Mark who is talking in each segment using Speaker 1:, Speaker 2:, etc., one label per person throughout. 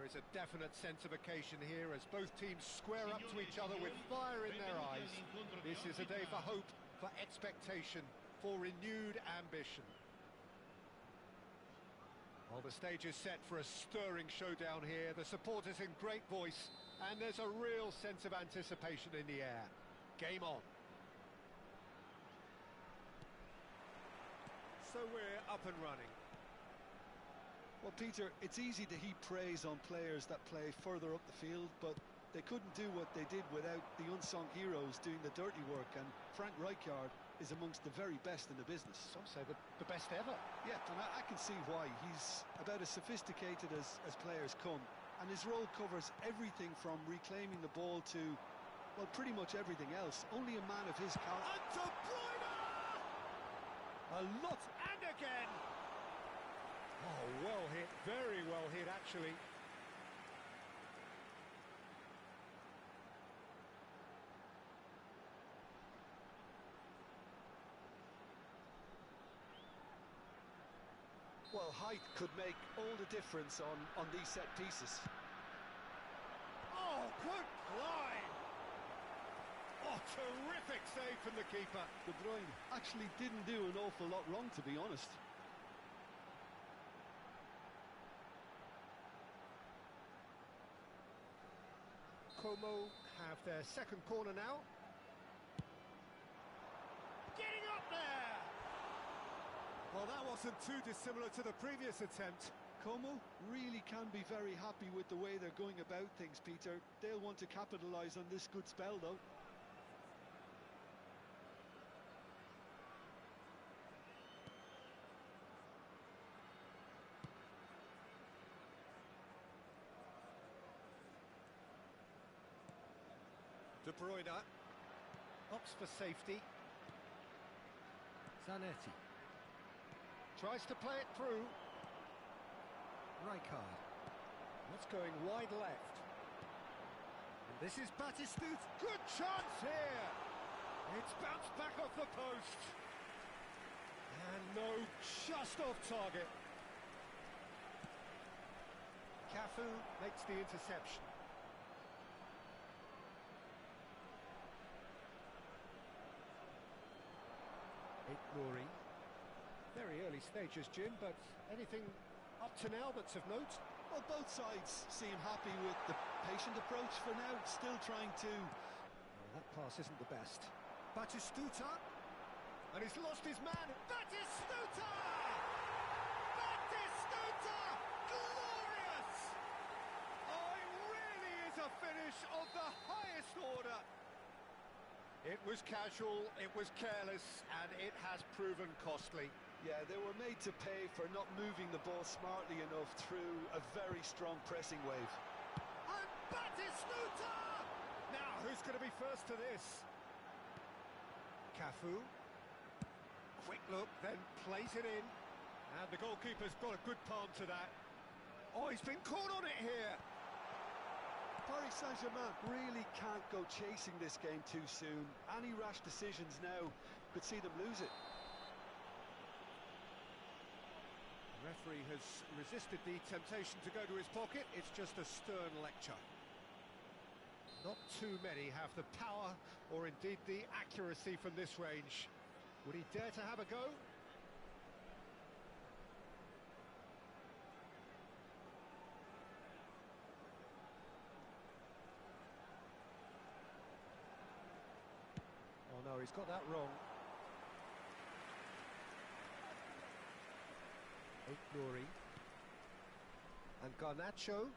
Speaker 1: is a definite sense of occasion here as both teams square up to each other with fire in their eyes. This is a day for hope, for expectation, for renewed ambition. Well, the stage is set for a stirring showdown here. The supporters in great voice, and there's a real sense of anticipation in the air. Game on. So we're up and running.
Speaker 2: Well, Peter, it's easy to heap praise on players that play further up the field, but they couldn't do what they did without the unsung heroes doing the dirty work, and Frank Rijkaard is amongst the very best in the business.
Speaker 1: Some say the best ever.
Speaker 2: Yeah, and I can see why. He's about as sophisticated as players come, and his role covers everything from reclaiming the ball to, well, pretty much everything else. Only a man of his caliber.
Speaker 1: And De Bruyne! A lot, and again! Oh, well hit, very well hit, actually.
Speaker 2: Well, height could make all the difference on these set pieces.
Speaker 1: Oh, good line! Oh, terrific save from the keeper.
Speaker 2: De Bruyne actually didn't do an awful lot wrong, to be honest.
Speaker 1: Como have their second corner now. Getting up there! Well, that wasn't too dissimilar to the previous attempt.
Speaker 2: Como really can be very happy with the way they're going about things, Peter. They'll want to capitalise on this good spell, though.
Speaker 1: De Bruyne opts for safety. Zanetti tries to play it through. Rijkaard. That's going wide left. And this is Batistuta. Good chance here! It's bounced back off the post. And no, just off target. Cafu makes the interception. Glory. Very early stages, Jim, but anything up to now that's of note?
Speaker 2: Well, both sides seem happy with the patient approach for now, still trying to...
Speaker 1: Well, that pass isn't the best. Batistuta, and he's lost his man. Batistuta! Batistuta! Glorious! Oh, it really is a finish of the highest order. It was casual, it was careless, and it has proven costly.
Speaker 2: Yeah, they were made to pay for not moving the ball smartly enough through a very strong pressing wave.
Speaker 1: And Batistuta! Now, who's going to be first to this? Cafu. Quick look, then plays it in. And the goalkeeper's got a good palm to that. Oh, he's been caught on it here.
Speaker 2: Paris Saint-Germain really can't go chasing this game too soon. Any rash decisions now could see them lose it.
Speaker 1: The referee has resisted the temptation to go to his pocket. It's just a stern lecture. Not too many have the power or indeed the accuracy from this range. Would he dare to have a go? Oh no, he's got that wrong. Glory. And Garnacho.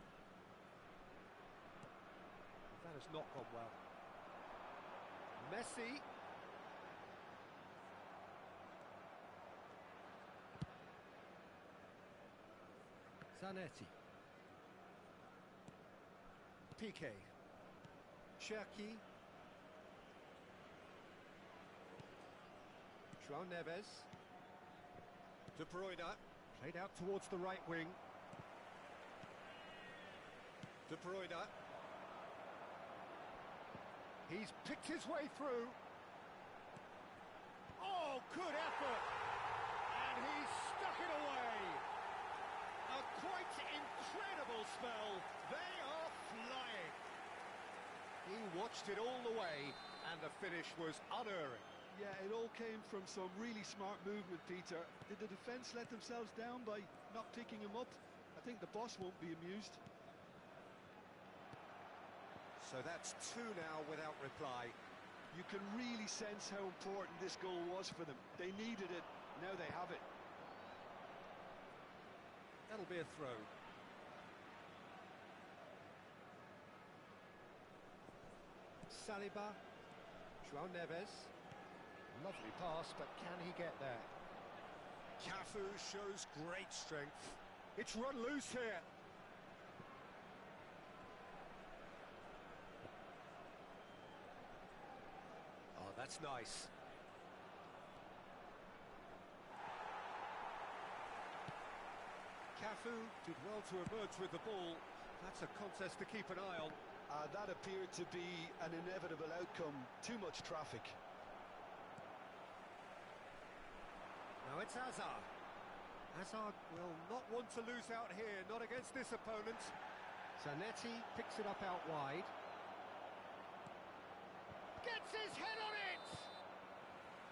Speaker 1: That has not gone well. Messi. Zanetti. Piqué. Cherki. João Neves. De Bruyne. Played out towards the right wing. De Bruyne. He's picked his way through. Oh, good effort! And he's stuck it away! A quite incredible spell. watched it all the way, and the finish was unerring.
Speaker 2: Yeah, it all came from some really smart movement, Peter. Did the defence let themselves down by not picking him up? I think the boss won't be amused.
Speaker 1: So that's two now without reply.
Speaker 2: You can really sense how important this goal was for them. They needed it, now they have it.
Speaker 1: That'll be a throw. Saliba, João Neves. Lovely pass, but can he get there? Cafu shows great strength. It's run loose here. Oh, that's nice. Cafu did well to emerge with the ball. That's a contest to keep an eye on.
Speaker 2: That appeared to be an inevitable outcome. Too much traffic.
Speaker 1: Now it's Hazard. Hazard will not want to lose out here, not against this opponent. Zanetti picks it up out wide. Gets his head on it!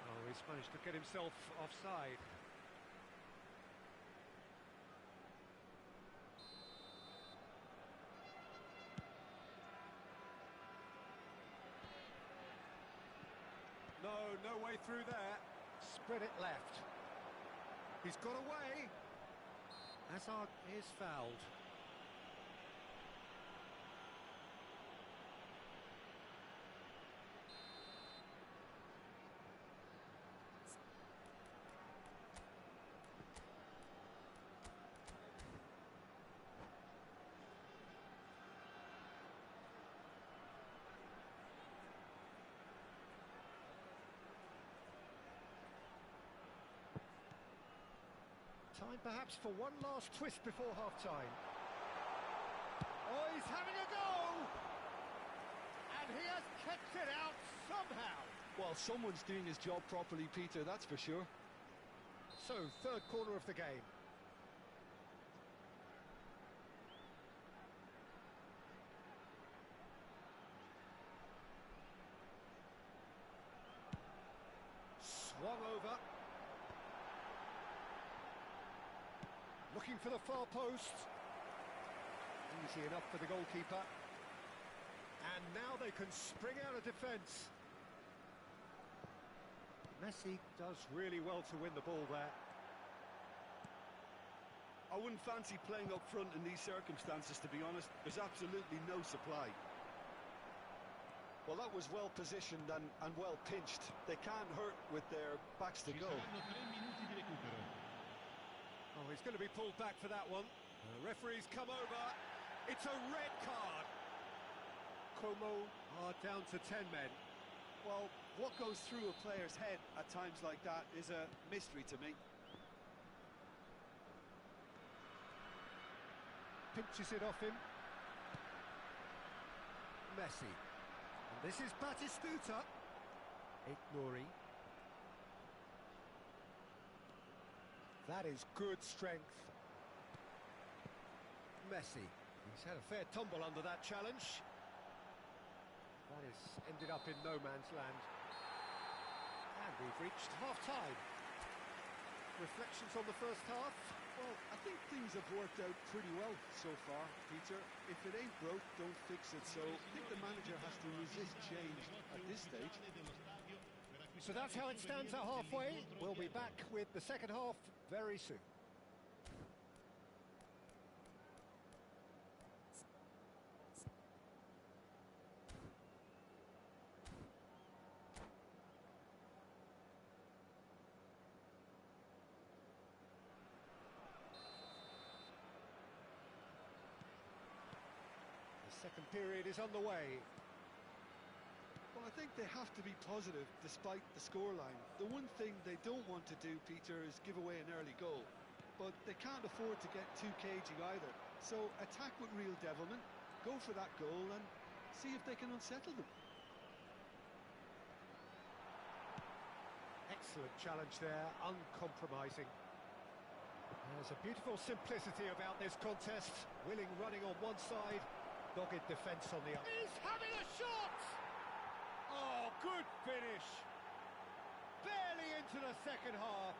Speaker 1: Oh, he's managed to get himself offside. No way through there. Spread it left. He's got away. Hazard is fouled. Time perhaps for one last twist before half-time. Oh, he's having a go! And he has kept it out somehow.
Speaker 2: Well, someone's doing his job properly, Peter, that's for sure.
Speaker 1: So, third corner of the game. Swung over. Looking for the far post. Easy enough for the goalkeeper. And now they can spring out of defence. Messi does really well to win the ball there.
Speaker 2: I wouldn't fancy playing up front in these circumstances, to be honest. There's absolutely no supply. Well, that was well positioned and well pinched. They can't hurt with their backs to goal.
Speaker 1: Oh, he's going to be pulled back for that one. The referee's come over. It's a red card. Como are down to 10 men.
Speaker 2: Well, what goes through a player's head at times like that is a mystery to me.
Speaker 1: Pinches it off him. Messi. And this is Batistuta. Nouri. That is good strength. Messi. He's had a fair tumble under that challenge. That has ended up in no man's land. And we've reached half-time. Reflections on the first half?
Speaker 2: Well, I think things have worked out pretty well so far, Peter. If it ain't broke, don't fix it. So I think the manager has to resist change at this stage.
Speaker 1: So that's how it stands at halfway. We'll be back with the second half very soon. The second period is underway.
Speaker 2: Well, I think they have to be positive despite the scoreline. The one thing they don't want to do, Peter, is give away an early goal. But they can't afford to get too cagey either. So attack with real devilment, go for that goal and see if they can unsettle them.
Speaker 1: Excellent challenge there, uncompromising. There's a beautiful simplicity about this contest. Willing running on one side, dogged defence on the other. He's having a shot! Good finish. Barely into the second half,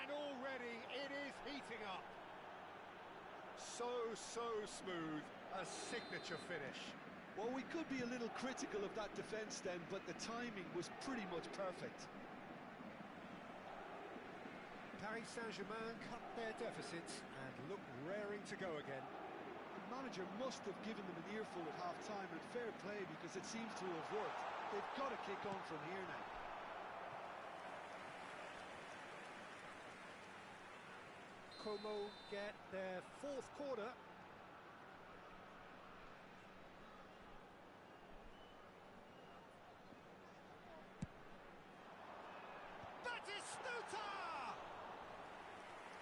Speaker 1: and already it is heating up. So smooth, a signature finish.
Speaker 2: Well, we could be a little critical of that defence then, but the timing was pretty much perfect.
Speaker 1: Paris Saint-Germain cut their deficits and look raring to go again.
Speaker 2: The manager must have given them an earful at half-time, and fair play because it seems to have worked. They've got to kick on from here now.
Speaker 1: Como get their fourth corner. Batistuta!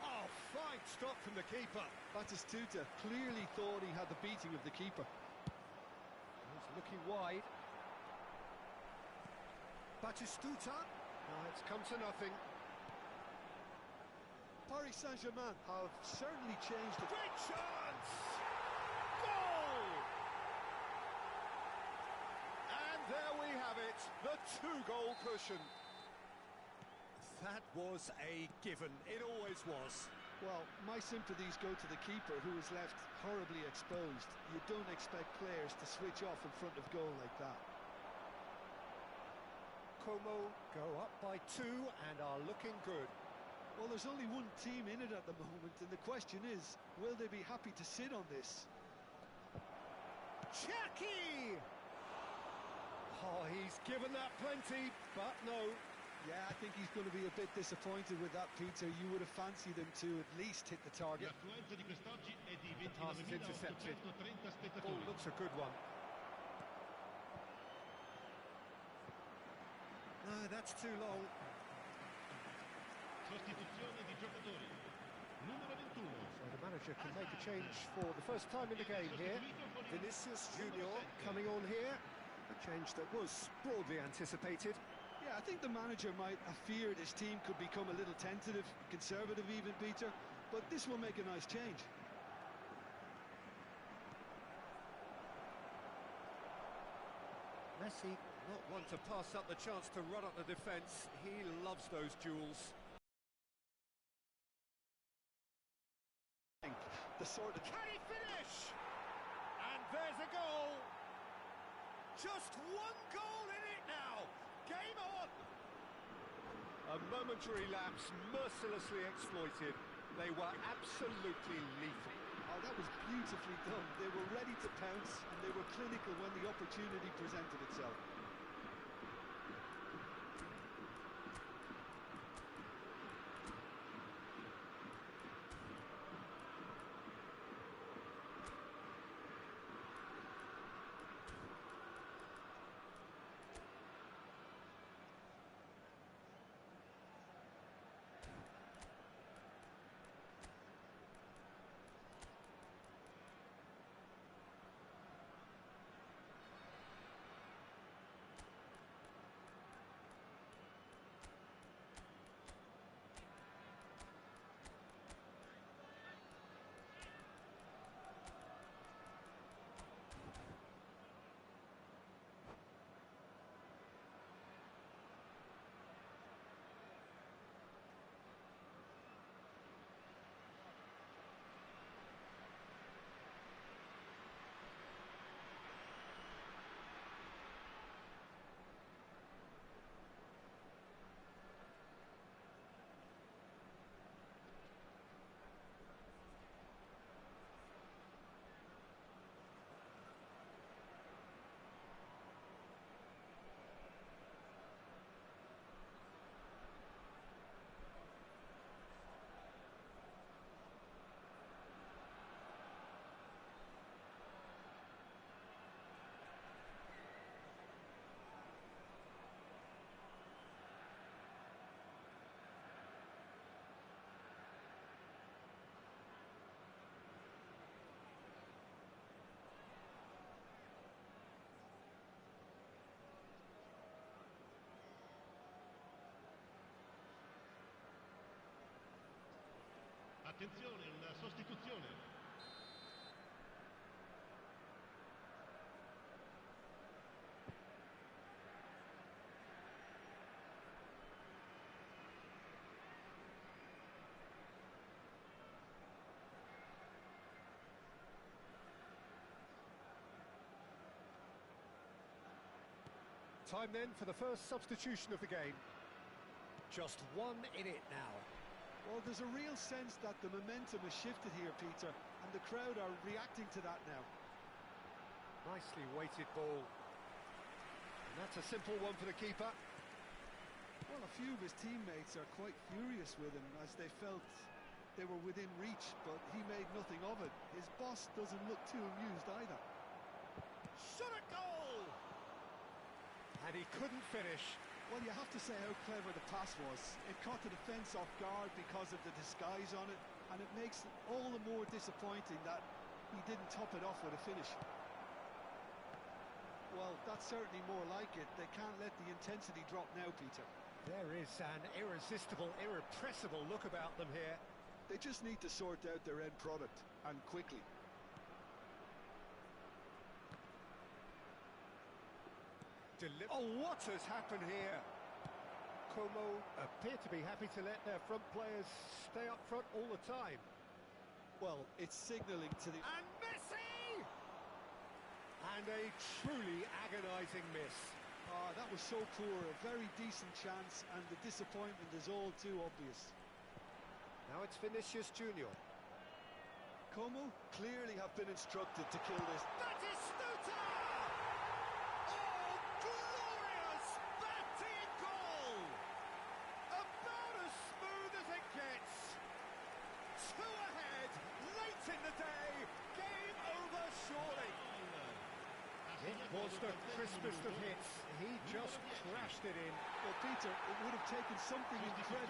Speaker 1: Oh, fine stop from the keeper.
Speaker 2: Batistuta clearly thought he had the beating of the keeper.
Speaker 1: He's looking wide. Batistuta. It's come to nothing.
Speaker 2: Paris Saint-Germain have certainly changed it.
Speaker 1: Great chance! Goal! And there we have it, the two-goal cushion. That was a given, it always was.
Speaker 2: Well, my sympathies go to the keeper, who was left horribly exposed. You don't expect players to switch off in front of goal like that.
Speaker 1: Como go up by 2 and are looking good.
Speaker 2: Well, there's only one team in it at the moment, and the question is, will they be happy to sit on this?
Speaker 1: Chucky! Oh, he's given that plenty, but no.
Speaker 2: Yeah, I think he's going to be a bit disappointed with that, Peter. You would have fancied him to at least hit the target.
Speaker 1: Pass is intercepted. Oh, looks a good one. No, that's too long. So the manager can make a change for the first time in the game here. Vinicius Junior coming on here. A change that was broadly anticipated.
Speaker 2: Yeah, I think the manager might have feared his team could become a little tentative, conservative even, Peter, but this will make a nice change.
Speaker 1: Messi, not one to pass up the chance to run up the defence. He loves those duels.
Speaker 2: The sort of...
Speaker 1: Can he finish? And there's a goal. Just one goal in it now. Game on. A momentary lapse mercilessly exploited. They were absolutely lethal.
Speaker 2: Oh, that was beautifully done. They were ready to pounce, and they were clinical when the opportunity presented itself.
Speaker 3: Attenzione, una sostituzione.
Speaker 1: Time then for the first substitution of the game. Just 1 in it now.
Speaker 2: Well, there's a real sense that the momentum has shifted here, Peter, and the crowd are reacting to that now.
Speaker 1: Nicely weighted ball. And that's a simple one for the keeper.
Speaker 2: Well, a few of his teammates are quite furious with him as they felt they were within reach, but he made nothing of it. His boss doesn't look too amused either.
Speaker 1: Shot at goal! And he couldn't finish.
Speaker 2: Well, you have to say how clever the pass was. It caught the defence off guard because of the disguise on it, and it makes it all the more disappointing that he didn't top it off with a finish. Well, that's certainly more like it. They can't let the intensity drop now, Peter.
Speaker 1: There is an irresistible, irrepressible look about them here.
Speaker 2: They just need to sort out their end product, and quickly.
Speaker 1: Oh, what has happened here? Como appear to be happy to let their front players stay up front all the time.
Speaker 2: Well, it's signalling to the...
Speaker 1: And Messi! And a truly agonising miss.
Speaker 2: That was so poor, a very decent chance, and the disappointment is all too obvious.
Speaker 1: Now it's Vinicius Junior.
Speaker 2: Como clearly have been instructed to kill this.
Speaker 1: That is Stuta! Oh, glorious! Batting goal! About as smooth as it gets. 2 ahead, late in the day. Game over surely. It was the crispest of hits. He just crashed it in.
Speaker 2: Well, Peter, it would have taken something incredible.